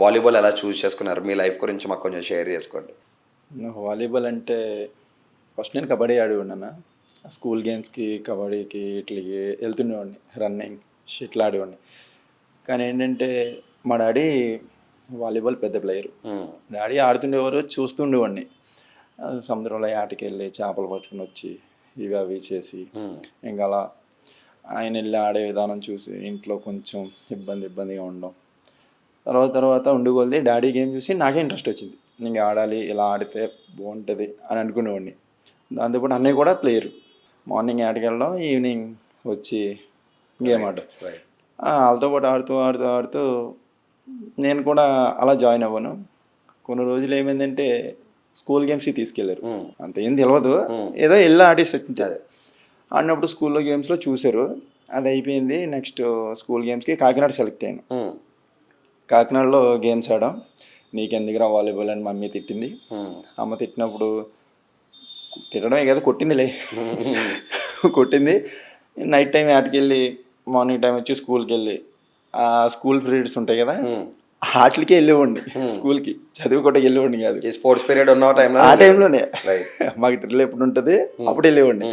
Volleyball ఎలా చూస్ చేసుకున్నారు? మీ life గురించి మాకు కొంచెం షేర్ చేసుకోండి. నాకు వాలీబాల్ అంటే ఫస్ట్ నేను కబడ్డీ ఆడేవాడిని. స్కూల్ గేమ్స్కి కబడ్డీకి ఇట్లకి వెళ్తుండేవాడిని, రన్నింగ్ షటిల్ ఆడేవాడిని. కానీ ఏంటంటే మా డాడీ వాలీబాల్ పెద్ద ప్లేయరు. డాడీ ఆడుతుండేవారు, చూస్తుండేవాడిని. సముద్రంలో ఆటకి వెళ్ళి చేపలు పట్టుకుని వచ్చి ఇవి అవి చేసి ఇంకా అలా ఆయన వెళ్ళి ఆడే విధానం చూసి ఇంట్లో కొంచెం ఇబ్బందిగా ఉండడం. తర్వాత ఉండుకొలది డాడీ గేమ్ చూసి నాకే ఇంట్రెస్ట్ వచ్చింది. ఇంకా ఆడాలి, ఇలా ఆడితే బాగుంటుంది అని అనుకునేవాడిని. దాంతోపాటు అన్నయ్య కూడా ప్లేయరు. మార్నింగ్ ఆటకి వెళ్ళడం, ఈవినింగ్ వచ్చి గేమ్ ఆడడం. వాళ్ళతో పాటు ఆడుతూ నేను కూడా అలా జాయిన్ అవ్వను. కొన్ని రోజులు ఏమైందంటే స్కూల్ గేమ్స్కి తీసుకెళ్ళారు. అంత ఏం తెలియదు, ఏదో వెళ్ళి ఆడేసి వచ్చింది. ఆడినప్పుడు స్కూల్లో గేమ్స్లో చూశారు, అది అయిపోయింది. నెక్స్ట్ స్కూల్ గేమ్స్కి కాకినాడ సెలెక్ట్ అయ్యాను. కాకినాడలో గేమ్స్ ఆడాం. నీకెందుకురా వాలీబాల్ అని మమ్మీ తిట్టింది. అమ్మ తిట్టినప్పుడు తిట్టడమే కదా, కొట్టిందిలే. కొట్టింది. నైట్ టైం ఆటకెళ్ళి మార్నింగ్ టైం వచ్చి స్కూల్కి వెళ్ళి ఆ స్కూల్ పీరియడ్స్ ఉంటాయి కదా, వాటికి వెళ్ళేవాడిని. స్కూల్కి చదువుకోవడానికి వెళ్ళేవాడిని కాదు. ఈ స్పోర్ట్స్ పీరియడ్ ఉన్న టైంలో ఆ టైంలోనే మాకు డ్రిల్ ఎప్పుడు ఉంటుంది అప్పుడు వెళ్ళేవాడిని.